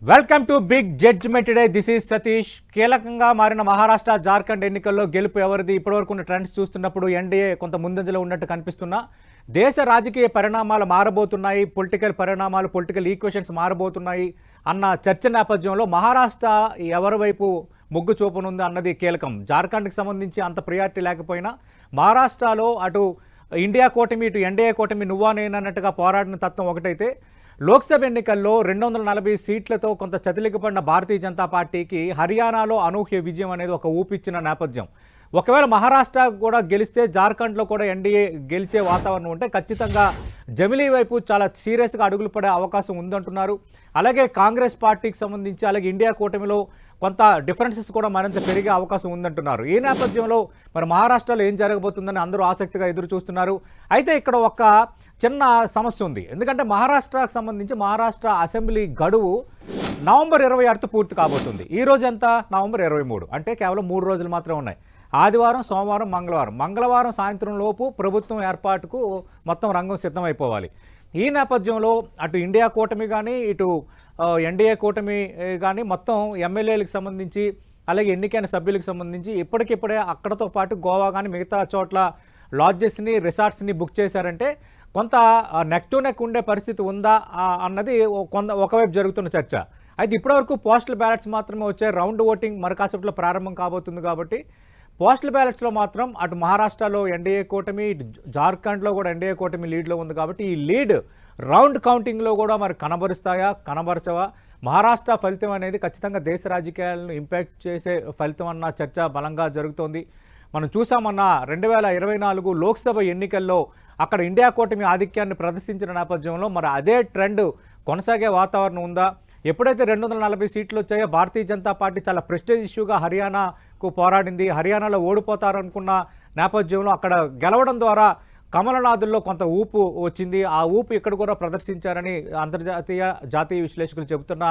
Welcome to big judgment day. This is Satish. కీలకంగా మారిన మహారాష్ట్ర జార్ఖండ్ ఎన్నికల్లో గెలుపు ఎవరిది? ఇప్పటివరకు ఉన్న ట్రెండ్స్ చూస్తున్నప్పుడు ఎన్డీఏ కొంత ముందంజలో ఉన్నట్టు కనిపిస్తున్నా దేశ రాజకీయ పరిణామాలు మారబోతున్నాయి, పొలిటికల్ పరిణామాలు, పొలిటికల్ ఈక్వేషన్స్ మారబోతున్నాయి అన్న చర్చ నేపథ్యంలో మహారాష్ట్ర ఎవరి వైపు మొగ్గు చూపనుంది అన్నది కీలకం. జార్ఖండ్కి సంబంధించి అంత ప్రియారిటీ లేకపోయినా మహారాష్ట్రలో అటు ఇండియా కూటమి ఇటు ఎన్డీఏ కూటమి నువ్వా నేనన్నట్టుగా పోరాడిన తత్వం ఒకటైతే లోక్సభ ఎన్నికల్లో 240 సీట్లతో కొంత చతిలికపడిన భారతీయ జనతా పార్టీకి హర్యానాలో అనూహ్య విజయం అనేది ఒక ఊపిచ్చిన నేపథ్యం. ఒకవేళ మహారాష్ట్ర కూడా గెలిస్తే జార్ఖండ్లో కూడా ఎన్డీఏ గెలిచే వాతావరణం ఉంటే ఖచ్చితంగా జమిలీ వైపు చాలా సీరియస్గా అడుగులు పడే అవకాశం ఉందంటున్నారు. అలాగే కాంగ్రెస్ పార్టీకి సంబంధించి అలాగే ఇండియా కూటమిలో కొంత డిఫరెన్సెస్ కూడా మరింత పెరిగే అవకాశం ఉందంటున్నారు. ఈ నేపథ్యంలో మరి మహారాష్ట్రలో ఏం జరగబోతుందని అందరూ ఆసక్తిగా ఎదురు చూస్తున్నారు. అయితే ఇక్కడ ఒక చిన్న సమస్య ఉంది. ఎందుకంటే మహారాష్ట్రకు సంబంధించి మహారాష్ట్ర అసెంబ్లీ గడువు నవంబర్ 26 పూర్తి కాబోతుంది. ఈ రోజు ఎంత? నవంబర్ 23. అంటే కేవలం 3 రోజులు మాత్రమే ఉన్నాయి. ఆదివారం, సోమవారం, మంగళవారం సాయంత్రం లోపు ప్రభుత్వం ఏర్పాటుకు మొత్తం రంగం సిద్ధమైపోవాలి. ఈ నేపథ్యంలో అటు ఇండియా కూటమి కానీ ఇటు ఎన్డీఏ కూటమి కానీ మొత్తం ఎమ్మెల్యేలకు సంబంధించి అలాగే ఎన్నికైన సభ్యులకు సంబంధించి ఇప్పటికిప్పుడే అక్కడతో పాటు గోవా కానీ మిగతా చోట్ల లాడ్జెస్ని రిసార్ట్స్ని బుక్ చేశారంటే కొంత నెక్ టు నెక్ ఉండే పరిస్థితి ఉందా అన్నది ఒకవైపు జరుగుతున్న చర్చ. అయితే ఇప్పటివరకు పోస్టల్ బ్యాలెట్స్ మాత్రమే వచ్చాయి. రౌండ్ ఓటింగ్ మరి కాసేపట్లో ప్రారంభం కాబోతుంది కాబట్టి పోస్టల్ బ్యాలెట్స్లో మాత్రం అటు మహారాష్ట్రలో ఎన్డీఏ కూటమి ఇటు జార్ఖండ్లో కూడా ఎన్డీఏ కూటమి లీడ్లో ఉంది కాబట్టి ఈ లీడ్ రౌండ్ కౌంటింగ్లో కూడా మరి కనబరచవా? మహారాష్ట్ర ఫలితం అనేది ఖచ్చితంగా దేశ రాజకీయాలను ఇంపాక్ట్ చేసే ఫలితం అన్న చర్చ బలంగా జరుగుతోంది. మనం చూసామన్న 2024 లోక్సభ ఎన్నికల్లో అక్కడ ఇండియా కూటమి ఆధిక్యాన్ని ప్రదర్శించిన నేపథ్యంలో మరి అదే ట్రెండ్ కొనసాగే వాతావరణం ఉందా? ఎప్పుడైతే 240 సీట్లు వచ్చాయో భారతీయ జనతా పార్టీ చాలా ప్రెస్టేజ్ ఇష్యూగా హర్యానాకు పోరాడింది. హర్యానాలో ఓడిపోతారనుకున్న నేపథ్యంలో అక్కడ గెలవడం ద్వారా కమలనాథుల్లో కొంత ఊపు వచ్చింది. ఆ ఊపు ఇక్కడ కూడా ప్రదర్శించారని జాతీయ విశ్లేషకులు చెబుతున్న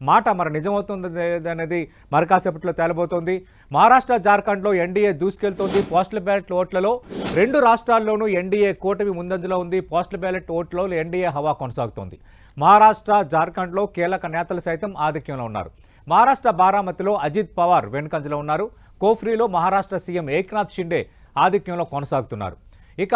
మాట మరి నిజమవుతుంది అనేది మరి కాసేపట్లో తేలబోతోంది. మహారాష్ట్ర జార్ఖండ్లో ఎన్డీఏ దూసుకెళ్తోంది. పోస్టల్ బ్యాలెట్ ఓట్లలో 2 రాష్ట్రాల్లోనూ ఎన్డీఏ కూటమి ముందంజలో ఉంది. పోస్టల్ బ్యాలెట్ ఓట్లో ఎన్డీఏ హవా కొనసాగుతోంది. మహారాష్ట్ర జార్ఖండ్లో కీలక నేతలు సైతం ఆధిక్యంలో ఉన్నారు. మహారాష్ట్ర బారామతిలో అజిత్ పవార్ వెనుకంజలో ఉన్నారు. కోఫ్రీలో మహారాష్ట్ర సీఎం ఏక్నాథ్ షిండే ఆధిక్యంలో కొనసాగుతున్నారు. ఇక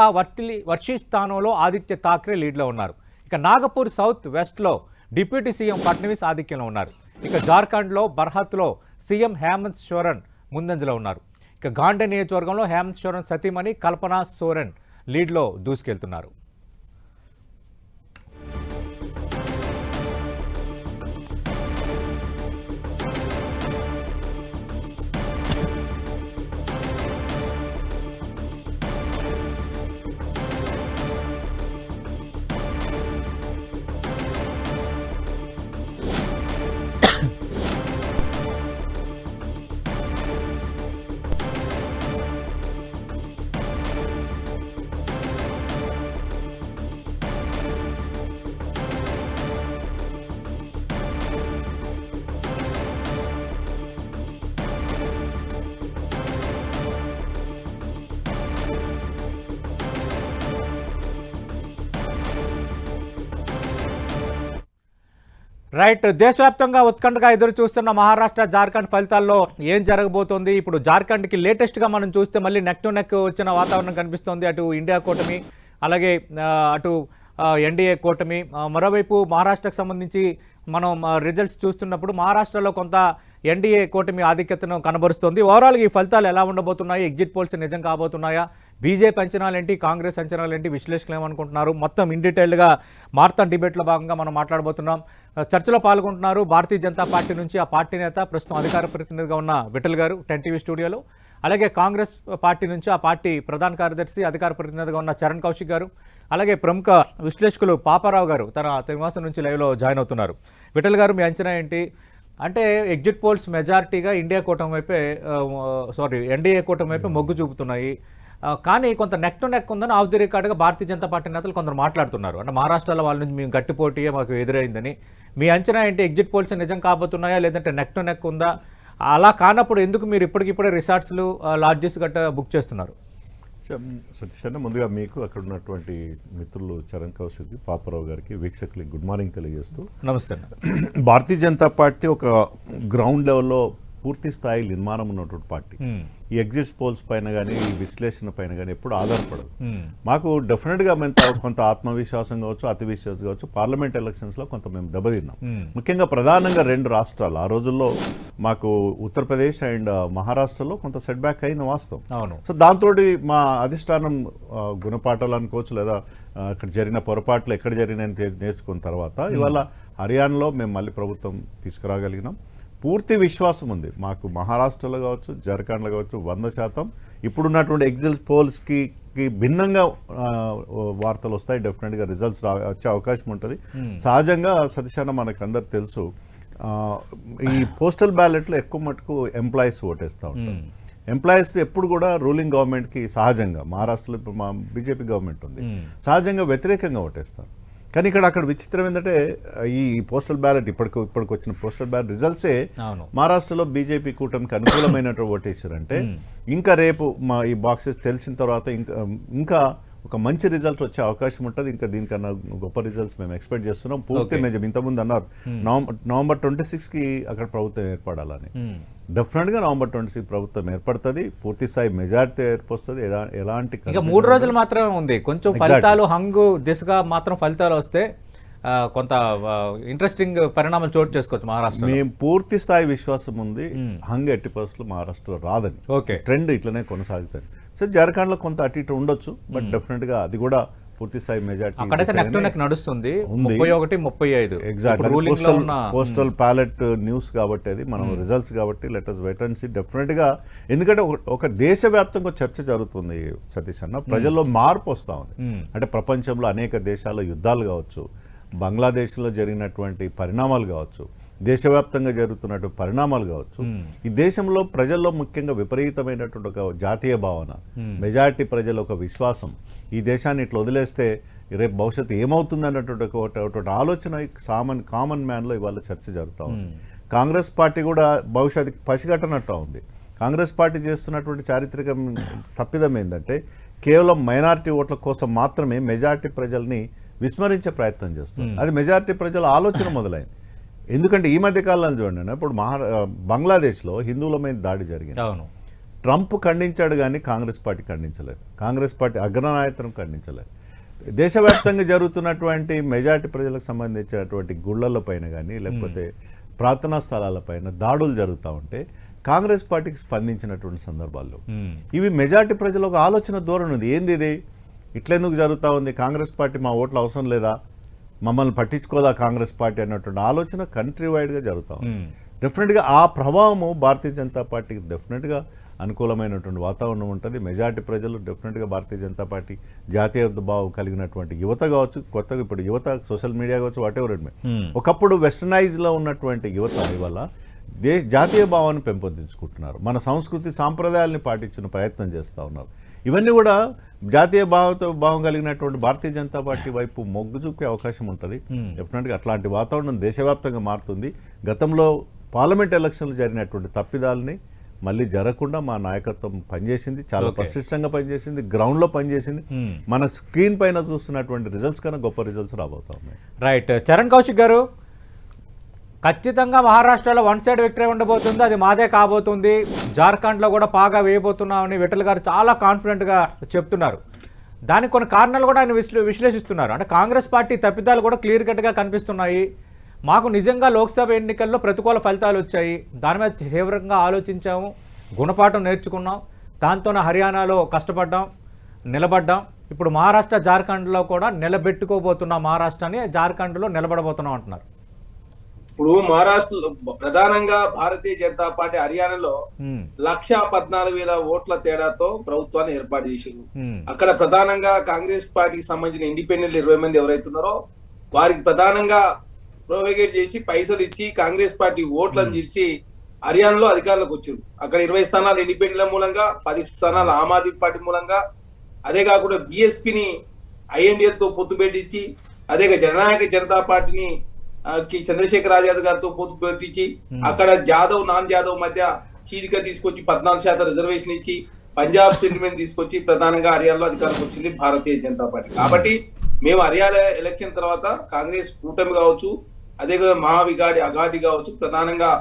వర్షి స్థానంలో ఆదిత్య ఠాక్రే లీడ్లో ఉన్నారు. ఇక నాగపూర్ సౌత్ వెస్ట్లో డిప్యూటీ సీఎం ఫడ్నవీస్ ఆధిక్యంలో ఉన్నారు. ఇక జార్ఖండ్లో బర్హత్లో సీఎం హేమంత్ సోరెన్ ముందంజలో ఉన్నారు. ఇక గాండే నియోజకవర్గంలో హేమంత్ సోరెన్ సతీమణి కల్పనా సోరెన్ లీడ్లో దూసుకెళ్తున్నారు. రైట్. దేశవ్యాప్తంగా ఉత్కంఠగా ఎదురు చూస్తున్న మహారాష్ట్ర జార్ఖండ్ ఫలితాల్లో ఏం జరగబోతోంది? ఇప్పుడు జార్ఖండ్కి లేటెస్ట్గా మనం చూస్తే మళ్ళీ నెక్ టు నెక్ వచ్చిన వాతావరణం కనిపిస్తోంది. అటు ఇండియా కూటమి అలాగే అటు ఎన్డీఏ కూటమి. మరోవైపు మహారాష్ట్రకు సంబంధించి మనం రిజల్ట్స్ చూస్తున్నప్పుడు మహారాష్ట్రలో కొంత ఎన్డీఏ కూటమి ఆధిక్యతను కనబరుస్తోంది. ఓవరాల్గా ఈ ఫలితాలు ఎలా ఉండబోతున్నాయి? ఎగ్జిట్ పోల్స్ నిజం కాబోతున్నాయా? బీజేపీ అంచనాలు ఏంటి? కాంగ్రెస్ అంచనాలు ఏంటి? విశ్లేషకులు ఏమనుకుంటున్నారు? మొత్తం ఇన్ డీటెయిల్గా మారథాన్ డిబేట్లో భాగంగా మనం మాట్లాడబోతున్నాం. చర్చలో పాల్గొంటున్నారు భారతీయ జనతా పార్టీ నుంచి ఆ పార్టీ నేత ప్రస్తుతం అధికార ప్రతినిధిగా ఉన్న విఠల్ గారు 10 టీవీ స్టూడియోలో, అలాగే కాంగ్రెస్ పార్టీ నుంచి ఆ పార్టీ ప్రధాన కార్యదర్శి అధికార ప్రతినిధిగా ఉన్న చరణ్ కౌశిక్ గారు, అలాగే ప్రముఖ విశ్లేషకులు పాపారావు గారు తన నివాసం నుంచి లైవ్లో జాయిన్ అవుతున్నారు. విఠల్ గారు, మీ అంచనా ఏంటి? అంటే ఎగ్జిట్ పోల్స్ మెజారిటీగా ఎన్డీఏ కూటమి వైపే మొగ్గు చూపుతున్నాయి. కానీ కొంత నెక్ టు నెక్ ఉందని ఆఫ్ ది రికార్డుగా భారతీయ జనతా పార్టీ నేతలు కొందరు మాట్లాడుతున్నారు. అంటే మహారాష్ట్రలో వాళ్ళ నుంచి మేము గట్టి పోటీయే మాకు ఎదురైందని. మీ అంచనా ఏంటి? ఎగ్జిట్ పోల్స్ నిజం కాబోతున్నాయా లేదంటే నెక్ టు నెక్ ఉందా? అలా కానప్పుడు ఎందుకు మీరు ఇప్పటికిప్పుడే రిసార్ట్స్లు లాడ్జెస్ గట్రా బుక్ చేస్తున్నారు? సతీష్ అన్న, ముందుగా మీకు అక్కడ ఉన్నటువంటి మిత్రులు చరణ్ కౌశిక్, పాపారావు గారికి, వీక్షకులకి గుడ్ మార్నింగ్ తెలియజేస్తూ, నమస్తే. భారతీయ జనతా పార్టీ ఒక గ్రౌండ్ లెవెల్లో పూర్తి స్థాయి నిర్మాణం ఉన్నటువంటి పార్టీ. ఈ ఎగ్జిట్ పోల్స్ పైన కానీ ఈ విశ్లేషణ పైన కానీ ఎప్పుడు ఆధారపడదు. మాకు డెఫినెట్గా మేము కొంత ఆత్మవిశ్వాసం కావచ్చు, అతి విశ్వాసం కావచ్చు, పార్లమెంట్ ఎలక్షన్స్లో కొంత మేము దెబ్బతిన్నాం. ముఖ్యంగా ప్రధానంగా 2 రాష్ట్రాలు ఆ రోజుల్లో మాకు ఉత్తరప్రదేశ్ అండ్ మహారాష్ట్రలో కొంత సెట్ బ్యాక్ అయిన వాస్తవం. సో దాంతో మా అధిష్టానం గుణపాఠాలు అనుకోవచ్చు, లేదా అక్కడ జరిగిన పొరపాట్లు ఎక్కడ జరిగినాయని నేర్చుకున్న తర్వాత ఇవాళ హర్యానాలో మేము మళ్ళీ ప్రభుత్వం తీసుకురాగలిగినాం. పూర్తి విశ్వాసం ఉంది మాకు. మహారాష్ట్రలో కావచ్చు, జార్ఖండ్లో కావచ్చు 100% ఇప్పుడున్నటువంటి ఎగ్జిట్ పోల్స్కి భిన్నంగా వార్తలు వస్తాయి. డెఫినెట్గా రిజల్ట్స్ వచ్చే అవకాశం ఉంటుంది. సహజంగా సతీష్ మనకు అందరు తెలుసు, ఈ పోస్టల్ బ్యాలెట్లో ఎక్కువ మటుకు ఎంప్లాయీస్ ఓటేస్తూ ఉంటారు. ఎంప్లాయీస్ ఎప్పుడు కూడా రూలింగ్ గవర్నమెంట్కి సహజంగా, మహారాష్ట్రలో ఇప్పుడు మా బీజేపీ గవర్నమెంట్ ఉంది, సహజంగా వ్యతిరేకంగా ఓటేస్తారు. కానీ అక్కడ విచిత్రం ఏంటంటే ఈ పోస్టల్ బ్యాలెట్ ఇప్పటికి వచ్చిన పోస్టల్ బ్యాలెట్ రిజల్ట్సే మహారాష్ట్రలో బీజేపీ కూటమికి అనుకూలమైనటువంటి ఓటేసారంటే ఇంకా రేపు మా ఈ బాక్సెస్ తెలిసిన తర్వాత ఇంకా ఒక మంచి రిజల్ట్ వచ్చే అవకాశం ఉంటుంది. ఇంకా దీనికన్నా గొప్ప రిజల్ట్స్ మేము ఎక్స్పెక్ట్ చేస్తున్నాం. పూర్తి మేము ఇంతకుముందు అన్నారు నవంబర్ 26కి అక్కడ ప్రభుత్వం ఏర్పడాలని. డెఫినెట్గా నవంబర్ 26 ప్రభుత్వం ఏర్పడుతుంది. పూర్తి స్థాయి మెజారిటీ ఏర్పడుతుంది. ఎలాంటి 3 రోజులు మాత్రమే ఉంది. కొంచెం ఫలితాలు హంగు దిశగా మాత్రం ఫలితాలు వస్తే కొంత ఇంట్రెస్టింగ్ పరిణామాలు చోటు చేసుకోవచ్చు మహారాష్ట్ర. మేము పూర్తి స్థాయి విశ్వాసం ఉంది హంగ్ 80% మహారాష్ట్రలో రాదని. ట్రెండ్ ఇట్లనే కొనసాగుతుంది. సరే జార్ఖండ్లో కొంత అటు ఇటు ఉండొచ్చు, బట్ డెఫినెట్గా అది కూడా పూర్తి స్థాయి మెజారిటీ నడుస్తుంది. 31-35 ఎగ్జాక్ట్లీ పోస్టల్ బ్యాలెట్ న్యూస్ కాబట్టి అది మనం రిజల్ట్స్ కాబట్టి let us wait and see. డెఫినెట్గా ఎందుకంటే ఒక దేశవ్యాప్తంగా చర్చ జరుగుతుంది సతీష్ అన్న. ప్రజల్లో మార్పు వస్తూ ఉంది. అంటే ప్రపంచంలో అనేక దేశాల్లో యుద్ధాలు కావచ్చు, బంగ్లాదేశ్లో జరిగినటువంటి పరిణామాలు కావచ్చు, దేశవ్యాప్తంగా జరుగుతున్నటువంటి పరిణామాలు కావచ్చు, ఈ దేశంలో ప్రజల్లో ముఖ్యంగా విపరీతమైనటువంటి ఒక జాతీయ భావన, మెజారిటీ ప్రజల ఒక విశ్వాసం, ఈ దేశాన్ని ఇట్లా వదిలేస్తే రేపు భవిష్యత్తు ఏమవుతుంది అన్నటువంటి ఆలోచన కామన్ మ్యాన్లో ఇవాళ చర్చ జరుగుతూ ఉంది. కాంగ్రెస్ పార్టీ కూడా భవిష్యత్తు పసిగట్టనట్టు ఉంది. కాంగ్రెస్ పార్టీ చేస్తున్నటువంటి చారిత్రక తప్పిదం ఏంటంటే కేవలం మైనారిటీ ఓట్ల కోసం మాత్రమే మెజారిటీ ప్రజల్ని విస్మరించే ప్రయత్నం చేస్తుంది. అది మెజారిటీ ప్రజల ఆలోచన మొదలైంది. ఎందుకంటే ఈ మధ్య కాలంలో చూడండి, ఇప్పుడు బంగ్లాదేశ్లో హిందువుల మీద దాడి జరిగింది. ట్రంప్ ఖండించాడు కానీ కాంగ్రెస్ పార్టీ ఖండించలేదు. కాంగ్రెస్ పార్టీ అగ్రనాయకత్వం ఖండించలేదు. దేశవ్యాప్తంగా జరుగుతున్నటువంటి మెజారిటీ ప్రజలకు సంబంధించినటువంటి గుళ్లల పైన కానీ లేకపోతే ప్రార్థనా స్థలాలపైన దాడులు జరుగుతూ ఉంటే కాంగ్రెస్ పార్టీకి స్పందించినటువంటి సందర్భాల్లో ఇవి మెజారిటీ ప్రజల ఒక ఆలోచన ధోరణి ఉంది. ఏంది ఇది ఇట్లెందుకు జరుగుతూ ఉంది, కాంగ్రెస్ పార్టీ మా ఓట్లు అవసరం లేదా, మమ్మల్ని పట్టించుకోదా కాంగ్రెస్ పార్టీ అన్నటువంటి ఆలోచన కంట్రీ వైడ్గా జరుగుతూ ఉంది. డెఫినెట్గా ఆ ప్రభావము భారతీయ జనతా పార్టీకి డెఫినెట్గా అనుకూలమైనటువంటి వాతావరణం ఉంటుంది. మెజారిటీ ప్రజలు డెఫినెట్గా భారతీయ జనతా పార్టీ జాతీయ భావం కలిగినటువంటి యువత కావచ్చు, కొత్తగా ఇప్పుడు యువత సోషల్ మీడియా కావచ్చు, వాటెవర్ ఇట్ మే, ఒకప్పుడు వెస్టర్నైజ్లో ఉన్నటువంటి యువత ఇవాళ జాతీయ భావాన్ని పెంపొందించుకుంటున్నారు. మన సంస్కృతి సాంప్రదాయాల్ని పాటించిన ప్రయత్నం చేస్తూ ఉన్నారు. ఇవన్నీ కూడా జాతీయ భావం కలిగినటువంటి భారతీయ జనతా పార్టీ వైపు మొగ్గు చూపే అవకాశం ఉంటుంది. డెఫినెట్గా అట్లాంటి వాతావరణం దేశవ్యాప్తంగా మారుతుంది. గతంలో పార్లమెంట్ ఎలక్షన్లు జరిగినటువంటి తప్పిదాలని మళ్ళీ జరగకుండా మా నాయకత్వం పనిచేసింది, చాలా ప్రశిష్టంగా పనిచేసింది, గ్రౌండ్లో పనిచేసింది. మన స్క్రీన్ పైన చూస్తున్నటువంటి రిజల్ట్స్ కన్నా గొప్ప రిజల్ట్స్ రాబోతా ఉన్నాయి. రైట్. చరణ్ కౌశిక్ గారు, ఖచ్చితంగా మహారాష్ట్రలో 1 సైడ్ విక్టరీ ఉండబోతుంది, అది మాదే కాబోతుంది, జార్ఖండ్లో కూడా పాగా వేయబోతున్నామని విఠల్ గారు చాలా కాన్ఫిడెంట్గా చెప్తున్నారు. దానికి కొన్ని కారణాలు కూడా ఆయన విశ్లేషిస్తున్నారు. అంటే కాంగ్రెస్ పార్టీ తప్పిదాలు కూడా క్లియర్ కట్గా కనిపిస్తున్నాయి. మాకు నిజంగా లోక్సభ ఎన్నికల్లో ప్రతికూల ఫలితాలు వచ్చాయి, దాని మీద తీవ్రంగా ఆలోచించాము, గుణపాఠం నేర్చుకున్నాం, దాంతోనే హర్యానాలో కష్టపడ్డాం, నిలబడ్డాం. ఇప్పుడు మహారాష్ట్ర జార్ఖండ్లో కూడా నిలబెట్టుకోబోతున్నాం, మహారాష్ట్రని జార్ఖండ్లో నిలబడబోతున్నాం అంటున్నారు. ఇప్పుడు మహారాష్ట్రలో ప్రధానంగా భారతీయ జనతా పార్టీ హర్యానాలో 1,14,000 ఓట్ల తేడాతో ప్రభుత్వాన్ని ఏర్పాటు చేసింది. అక్కడ ప్రధానంగా కాంగ్రెస్ పార్టీకి సంబంధించిన ఇండిపెండెంట్ 20 మంది ఎవరైతున్నారో వారికి ప్రధానంగా ప్రొవైగేట్ చేసి పైసలు ఇచ్చి కాంగ్రెస్ పార్టీ ఓట్లను తీర్చి హర్యానాలో అధికారంలోకి వచ్చారు. అక్కడ 20 స్థానాలు ఇండిపెండెంట్ మూలంగా, 10 స్థానాలు ఆమ్ ఆద్మీ పార్టీ మూలంగా, అదే కాకుండా బిఎస్పీని ఐఎన్డిఎల్ తో పొత్తు పెట్టించి, అదే జననాయక జనతా పార్టీని చంద్రశేఖర్ ఆజాద్ గారితో పొత్తు పెట్టించి, అక్కడ జాదవ్ నాన్ జాదవ్ మధ్య చీలిక తీసుకొచ్చి 14% రిజర్వేషన్ ఇచ్చి పంజాబ్ సెంటిమెంట్ తీసుకొచ్చి ప్రధానంగా హర్యానాలో అధికారంకి వచ్చింది భారతీయ జనతా పార్టీ. కాబట్టి మేము హర్యానా ఎలక్షన్ తర్వాత కాంగ్రెస్ కూటమి కావచ్చు, అదే అఘాడి కావచ్చు, ప్రధానంగా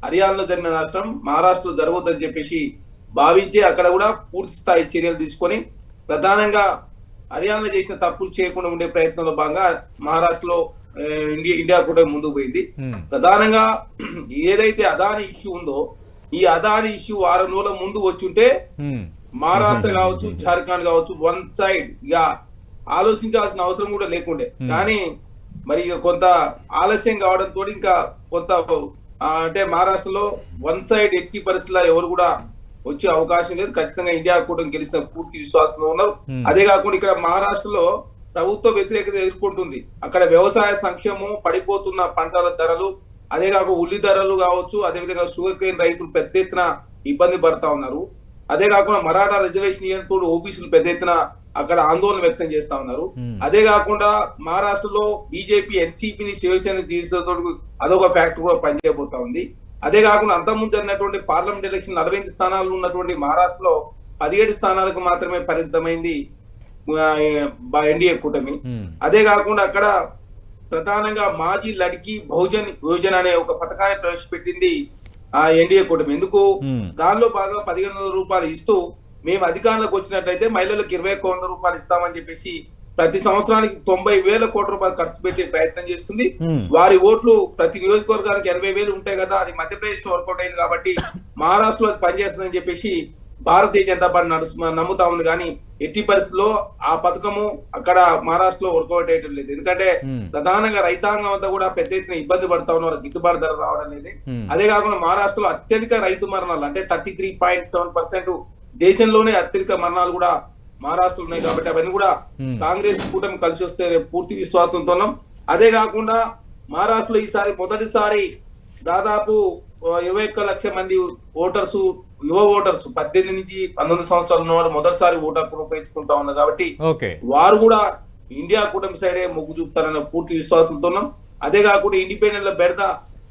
హర్యానాలో జరిగిన నష్టం మహారాష్ట్రలో జరగవద్దని చెప్పేసి భావించి అక్కడ కూడా పూర్తి స్థాయి చర్యలు తీసుకొని ప్రధానంగా హర్యానాలో చేసిన తప్పులు చేయకుండా ఉండే ప్రయత్నంలో భాగంగా మహారాష్ట్రలో ఇండియా కూడా ముందుకు పోయింది. ప్రధానంగా ఏదైతే అదాని ఇష్యూ ఉందో ఈ అదాని ఇష్యూ 6 రోజుల ముందు వచ్చుంటే మహారాష్ట్ర కావచ్చు, జార్ఖండ్ కావచ్చు వన్ సైడ్ ఇక ఆలోచించాల్సిన అవసరం కూడా లేకుండే. కానీ మరి కొంత ఆలస్యం కావడంతో ఇంకా కొంత అంటే మహారాష్ట్రలో వన్ సైడ్ ఎట్టి పరిస్థితుల్లో ఎవరు కూడా వచ్చే అవకాశం లేదు. ఖచ్చితంగా ఇండియా కూడా గెలిచిన పూర్తి విశ్వాసంలో ఉన్నారు. అదే కాకుండా ఇక్కడ మహారాష్ట్రలో ప్రభుత్వ వ్యతిరేకత ఎదుర్కొంటుంది. అక్కడ వ్యవసాయ సంక్షేమం, పడిపోతున్న పంటల ధరలు, అదే కాక ఉల్లి ధరలు కావచ్చు, అదేవిధంగా షుగర్ కేన్ రైతులు పెద్ద ఎత్తున ఇబ్బంది పడతా ఉన్నారు. అదే కాకుండా మరాఠా రిజర్వేషన్ ఇవ్వడంతో ఓబీసీలు పెద్ద ఎత్తున అక్కడ ఆందోళన వ్యక్తం చేస్తా ఉన్నారు. అదే కాకుండా మహారాష్ట్రలో బీజేపీ ఎన్సీపీని శివసేన తీసేతో అదొక ఫ్యాక్టర్ కూడా పనిచేయబోతా ఉంది. అదే కాకుండా అంతకుముందు జరిగినటువంటి పార్లమెంట్ ఎలక్షన్ 48 స్థానాలు ఉన్నటువంటి మహారాష్ట్రలో 17 స్థానాలకు మాత్రమే పరిమితమైంది ఎన్డీఏ కూటమి. అదే కాకుండా అక్కడ ప్రధానంగా మాజీ లడ్కీ బహుజన్ యోజన అనే ఒక పథకాన్ని ప్రవేశపెట్టింది ఆ ఎన్డీఏ కూటమి. ఎందుకు దానిలో బాగా 1500 రూపాయలు ఇస్తూ మేము అధికారంలోకి వచ్చినట్లయితే మహిళలకు 21 రూపాయలు ఇస్తామని చెప్పేసి ప్రతి సంవత్సరానికి 90,000 కోట్ల రూపాయలు ఖర్చు పెట్టే ప్రయత్నం చేస్తుంది. వారి ఓట్లు ప్రతి నియోజకవర్గానికి 80,000 ఉంటాయి కదా, అది మధ్యప్రదేశ్ లో వర్కౌట్ అయింది కాబట్టి మహారాష్ట్రలో అది పనిచేస్తుందని చెప్పేసి భారతీయ జనతా పార్టీ నమ్ముతా ఉంది. కానీ ఎట్టి పరిస్థితుల్లో ఆ పథకము అక్కడ మహారాష్ట్రలో వర్కౌట్ అయ్యడం లేదు. ఎందుకంటే ప్రధానంగా రైతాంగం అంతా కూడా పెద్ద ఎత్తున ఇబ్బంది పడతా ఉన్నారు, గిట్టుబాటు ధర రావడం లేదు. అదే కాకుండా మహారాష్ట్రలో అత్యధిక రైతు మరణాలు అంటే 33.7% దేశంలోనే అత్యధిక మరణాలు కూడా మహారాష్ట్రలో ఉన్నాయి. కాబట్టి అవన్నీ కూడా కాంగ్రెస్ కూటమి కలిసి వస్తే పూర్తి విశ్వాసంతో ఉన్నాం. అదే కాకుండా మహారాష్ట్రలో ఈసారి మొదటిసారి దాదాపు 21 లక్షల మంది ఓటర్స్, యువ ఓటర్స్ 18 నుంచి 19 సంవత్సరాలు ఉన్నవారు మొదటిసారి ఓటు హక్కును ఉపయోగించుకుంటా ఉన్నారు. కాబట్టి వారు కూడా ఇండియా కూటమి సైడే మొగ్గు చూపుతారన్న పూర్తి విశ్వాసంతో ఉన్నాం. అదే కాకుండా ఇండిపెండెంట్ బెడద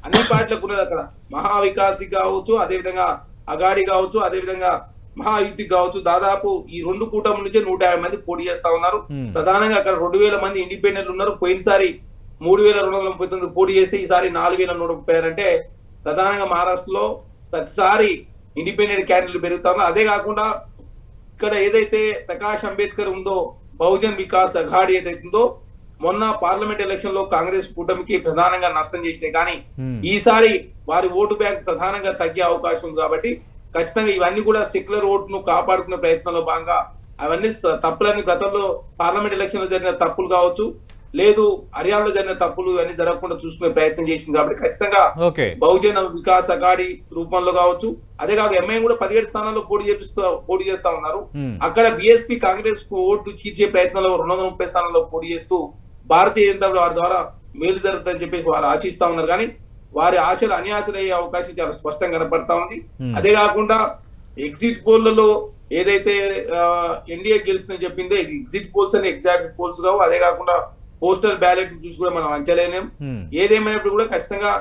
అన్ని పార్టీలకు ఉన్నది. అక్కడ మహావికాస్ కావచ్చు, అదేవిధంగా అఘాడి కావచ్చు, అదేవిధంగా మహాయుతి కావచ్చు. దాదాపు ఈ 2 కూటమి నుంచి 150 మంది పోటీ చేస్తా ఉన్నారు. ప్రధానంగా అక్కడ 2,000 మంది ఇండిపెండెంట్లు ఉన్నారు. పోయినసారి 3,299 పోటీ చేస్తే ఈసారి 4,136 అంటే ప్రధానంగా మహారాష్ట్రలో ప్రతిసారి ఇండిపెండెంట్ క్యాండిడేట్లు పెరుగుతా ఉన్నారు. అదే కాకుండా ఇక్కడ ఏదైతే ప్రకాష్ అంబేద్కర్ ఉందో బహుజన్ వికాస్ అఘాడి ఏదైతే ఉందో మొన్న పార్లమెంట్ ఎలక్షన్ లో కాంగ్రెస్ కూటమికి ప్రధానంగా నష్టం చేసినాయి. కానీ ఈసారి వారి ఓటు బ్యాంక్ ప్రధానంగా తగ్గే అవకాశం ఉంది. కాబట్టి ఖచ్చితంగా ఇవన్నీ కూడా సెక్యులర్ ఓటును కాపాడుకునే ప్రయత్నంలో భాగంగా అవన్నీ తప్పులన్నీ గతంలో పార్లమెంట్ ఎలక్షన్ లో జరిగిన తప్పులు కావచ్చు, లేదు హర్యానాలో జరిగిన తప్పులు ఇవన్నీ జరగకుండా చూసుకునే ప్రయత్నం చేసింది. కాబట్టి ఖచ్చితంగా బహుజన వికాస్ అఘాడి రూపంలో కావచ్చు. అదే కాక ఎంఐఎం కూడా 17 స్థానాల్లో పోటీ చేస్తా ఉన్నారు. అక్కడ బీఎస్పీ కాంగ్రెస్ ఓటు చీల్చే ప్రయత్నంలో 230 స్థానాల్లో పోటీ చేస్తూ భారతీయ జనతా వారి ద్వారా మేలు జరుగుతుందని చెప్పేసి వారు ఆశిస్తా ఉన్నారు. కానీ వారి ఆశలు అన్యాశలయ్యే అవకాశం చాలా స్పష్టంగా కనపడతా ఉంది. అదే కాకుండా ఎగ్జిట్ పోల్లలో ఏదైతే ఎన్డీఏ గెలుస్తుందని చెప్పిందో ఎగ్జిట్ పోల్స్ అని ఎగ్జాక్ట్ పోల్స్ కావు. అదే కాకుండా పోస్టల్ బ్యాలెట్ చూసి కూడా మనం అంచలేనేం. ఏదేమైనప్పుడు కూడా ఖచ్చితంగా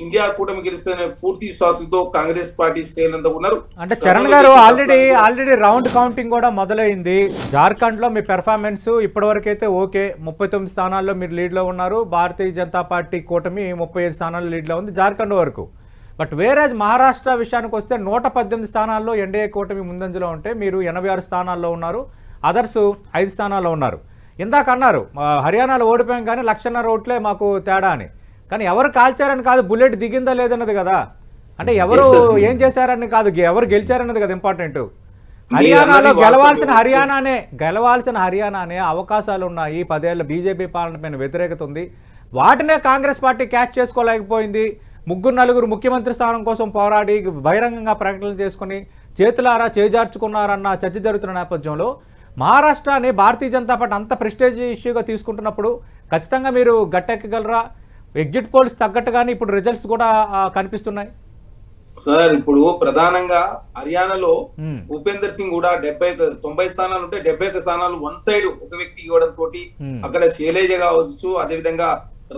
ఇండియా కూటమి గెలుస్తున్న పూర్తి విశ్వాసంతో కాంగ్రెస్ పార్టీ శ్రేణులంతా ఉన్నారు. అంటే చరణ్ గారు ఆల్రెడీ రౌండ్ కౌంటింగ్ కూడా మొదలైంది. జార్ఖండ్ లో మీ పెర్ఫార్మెన్స్ ఇప్పటివరకు అయితే ఓకే, 39 స్థానాల్లో మీరు లీడ్ లో ఉన్నారు. భారతీయ జనతా పార్టీ కూటమి 35 స్థానాల్లో లీడ్ లో ఉంది జార్ఖండ్ వరకు. బట్ వేరేజ్ మహారాష్ట్ర విషయానికి వస్తే 118 స్థానాల్లో ఎన్డీఏ కూటమి ముందంజలో ఉంటే మీరు 86 స్థానాల్లో ఉన్నారు, అదర్స్ 5 స్థానాల్లో ఉన్నారు. ఇందాక అన్నారు హర్యానాలో ఓడిపోయాం కానీ 1,50,000 ఓట్లే మాకు తేడా అని. కానీ ఎవరు కాల్చారని కాదు, బుల్లెట్ దిగిందా లేదన్నది కదా. అంటే ఎవరు ఏం చేశారని కాదు, ఎవరు గెలిచారన్నది కదా ఇంపార్టెంట్. హర్యానాలో గెలవాల్సిన హర్యానానే అవకాశాలు ఉన్నాయి. 10 ఏళ్ళ బీజేపీ పాలన పైన వ్యతిరేకత ఉంది. వాటినే కాంగ్రెస్ పార్టీ క్యాచ్ చేసుకోలేకపోయింది. 3-4 ముఖ్యమంత్రి స్థానం కోసం పోరాడి బహిరంగంగా ప్రకటనలు చేసుకుని చేతులారా చేజార్చుకున్నారన్న చర్చ జరుగుతున్న నేపథ్యంలో మహారాష్ట్రాన్ని భారతీయ జనతా పార్టీ అంత ప్రెస్టేజ్ ఇష్యూగా తీసుకుంటున్నప్పుడు ఖచ్చితంగా మీరు గట్టెక్కగలరా? ఎగ్జిట్ పోల్స్ తగ్గట్టుగానే ఇప్పుడు రిజల్ట్స్ కూడా కనిపిస్తున్నాయి సార్. ఇప్పుడు ప్రధానంగా హర్యానాలో భూపేందర్ సింగ్ కూడా 90 స్థానాలు ఉంటే 71 స్థానాలు వన్ సైడ్ ఒక వ్యక్తి ఇవ్వడం తోటి అక్కడ శైలేజ కావచ్చు, అదేవిధంగా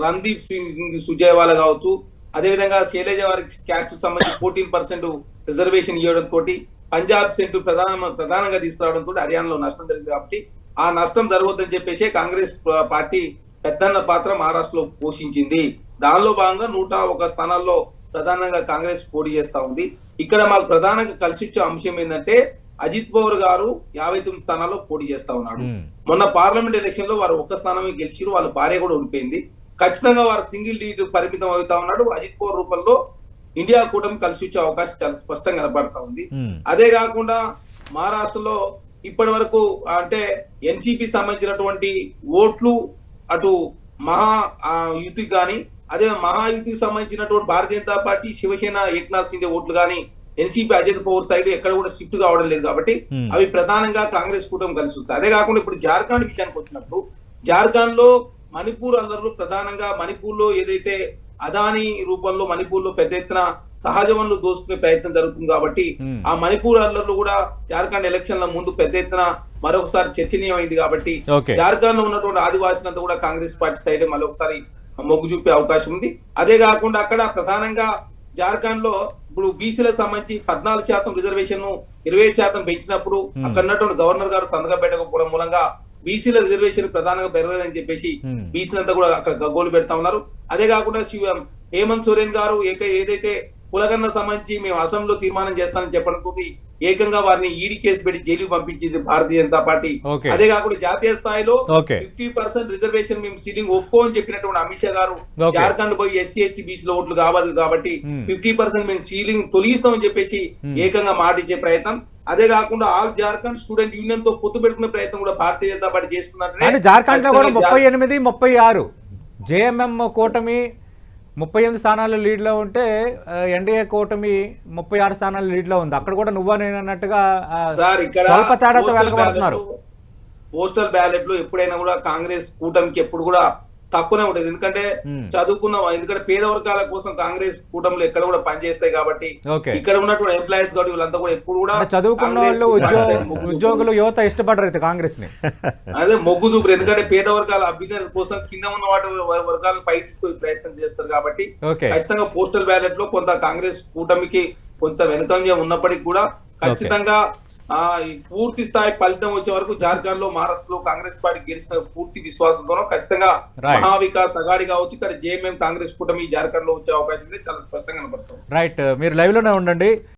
రణదీప్ సింగ్ సుజేవాలా కావచ్చు, అదేవిధంగా శైలేజ వారికి క్యాస్ట్ సంబంధించి 14% రిజర్వేషన్ ఇవ్వడం తోటి పంజాబ్ సెంటు ప్రధానంగా తీసుకురావడంతో హర్యానాలో నష్టం జరిగింది కాబట్టి ఆ నష్టం జరగవద్దని చెప్పేసి కాంగ్రెస్ పార్టీ పెద్దన్న పాత్ర మహారాష్ట్రలో పోషించింది. దానిలో భాగంగా 101 స్థానాల్లో ప్రధానంగా కాంగ్రెస్ పోటీ చేస్తా ఉంది. ఇక్కడ మాకు ప్రధానంగా కలిసి వచ్చే అంశం ఏంటంటే అజిత్ పవార్ గారు 59 స్థానాల్లో పోటీ చేస్తా ఉన్నాడు. మొన్న పార్లమెంట్ ఎలక్షన్ లో వారు 1 స్థానమే గెలిచిరు, వాళ్ళ భార్య కూడా ఓడిపోయింది. ఖచ్చితంగా వారు సింగిల్ లీడ్ పరిమితం అవుతా ఉన్నాడు. అజిత్ పవార్ రూపంలో ఇండియా కూటమి కలిసి వచ్చే అవకాశం చాలా స్పష్టంగా కనబడతా ఉంది. అదే కాకుండా మహారాష్ట్రలో ఇప్పటి వరకు అంటే ఎన్సీపీ సంబంధించినటువంటి ఓట్లు అటు మహాయుతికి కానీ అదే మహాయుతికి సంబంధించినటువంటి భారతీయ జనతా పార్టీ శివసేన ఏక్నాథ్ సిండే ఓట్లు కానీ ఎన్సీపీ అజిత్ పవార్ సైడ్ ఎక్కడ కూడా షిఫ్ట్ కావడం లేదు కాబట్టి అవి ప్రధానంగా కాంగ్రెస్ కూటమి కలిసి వస్తాయి. అదే కాకుండా ఇప్పుడు జార్ఖండ్ విషయానికి వచ్చినప్పుడు జార్ఖండ్ లో మణిపూర్ అల్లర్లు ప్రధానంగా మణిపూర్ లో ఏదైతే అదానీ రూపంలో మణిపూర్ లో పెద్ద ఎత్తున సహజ వనరులు దోసుకునే ప్రయత్నం జరుగుతుంది కాబట్టి ఆ మణిపూర్ అల్లర్లు కూడా జార్ఖండ్ ఎలక్షన్ల ముందు పెద్ద ఎత్తున మరొకసారి చర్చనీయమైంది కాబట్టి జార్ఖండ్ లో ఉన్నటువంటి ఆదివాసులంతా కూడా కాంగ్రెస్ పార్టీ సైడ్ మరొకసారి మొగ్గు చూపే అవకాశం ఉంది. అదే కాకుండా అక్కడ ప్రధానంగా జార్ఖండ్ లో ఇప్పుడు బీసీలకు సంబంధించి 14% రిజర్వేషన్ 27% పెంచినప్పుడు అక్కడ ఉన్నటువంటి గవర్నర్ గారు సంతకం పెట్టకపోవడం మూలంగా బీసీల రిజర్వేషన్ ప్రధానంగా పెరగలేదని చెప్పేసి బీసీలంతా కూడా అక్కడ గగ్గోలు పెడతా ఉన్నారు. అదే కాకుండా హేమంత్ సోరెన్ గారు ఏదైతే కులగన్న సంబంధించి మేము అసెంబ్లీలో తీర్మానం చేస్తానని చెప్పడంతో ఏకంగా వారిని ఈడీ కేసు పెట్టి జైలుకు పంపించింది భారతీయ జనతా పార్టీ. అదే కాకుండా జాతీయ స్థాయిలో 50% రిజర్వేషన్ మేము సీలింగ్ ఒప్పుకో అని చెప్పినటువంటి అమిత్ షా గారు జార్ఖండ్ పోయి ఎస్సీ ఎస్టీ బీసీలో ఓట్లు కావాలి కాబట్టి 50% మేము సీలింగ్ తొలగిస్తామని చెప్పేసి ఏకంగా మాట ఇచ్చే ప్రయత్నం. అదే కాకుండా ఆల్ జార్ఖండ్ స్టూడెంట్ యూనియన్ తో పొత్తు పెట్టుకునే ప్రయత్నం కూడా భారతీయ జనతా పార్టీ చేస్తున్నారు. జార్ఖండ్ లో కూడా 38, 36 జేఎంఎం కూటమి 38 స్థానాలు లీడ్ లో ఉంటే ఎన్డీఏ కూటమి 36 స్థానాలు లీడ్ లో ఉంది. అక్కడ కూడా నువ్వా నేను అన్నట్టుగా స్వల్ప తేడాతో వెనకబడుతున్నారు. పోస్టల్ బ్యాలెట్ లో ఎప్పుడైనా కూడా కాంగ్రెస్ కూటమికి ఎప్పుడు కూడా తక్కువనే ఉంటుంది. ఎందుకంటే ఎందుకంటే పేద వర్గాల కోసం కాంగ్రెస్ కూటమిలో ఎక్కడ కూడా పనిచేస్తాయి కాబట్టి ఇక్కడ ఉన్నటువంటి ఎంప్లాయీస్ కాబట్టి వీళ్ళంతా కూడా ఎప్పుడు కూడా చదువుకున్న వాళ్ళు ఉద్యోగులు యువత ఇష్టపడరు అయితే కాంగ్రెస్ ని. అదే మొగ్గు చూపురు, ఎందుకంటే పేద వర్గాల అభ్యున్నతి కోసం కింద ఉన్న వాటి వర్గాలను పై తీసుకునే ప్రయత్నం చేస్తారు కాబట్టి ఖచ్చితంగా పోస్టల్ బ్యాలెట్ లో కొంత కాంగ్రెస్ కూటమికి కొంత వెనుకంజ ఉన్నప్పటికీ కూడా ఖచ్చితంగా పూర్తి స్థాయి ఫలితం వచ్చే వరకు జార్ఖండ్ లో మహారాష్ట్రలో కాంగ్రెస్ పార్టీ గెలిచిన పూర్తి విశ్వాసంతో ఖచ్చితంగా మహావికాస్ అఘాడి కావచ్చు, ఇక్కడ జేఎంఎం కాంగ్రెస్ కూటమి జార్ఖండ్ లో వచ్చే అవకాశం చాలా స్పష్టంగా కనబడుతుంది. రైట్, మీరు లైవ్ లోనే ఉండండి.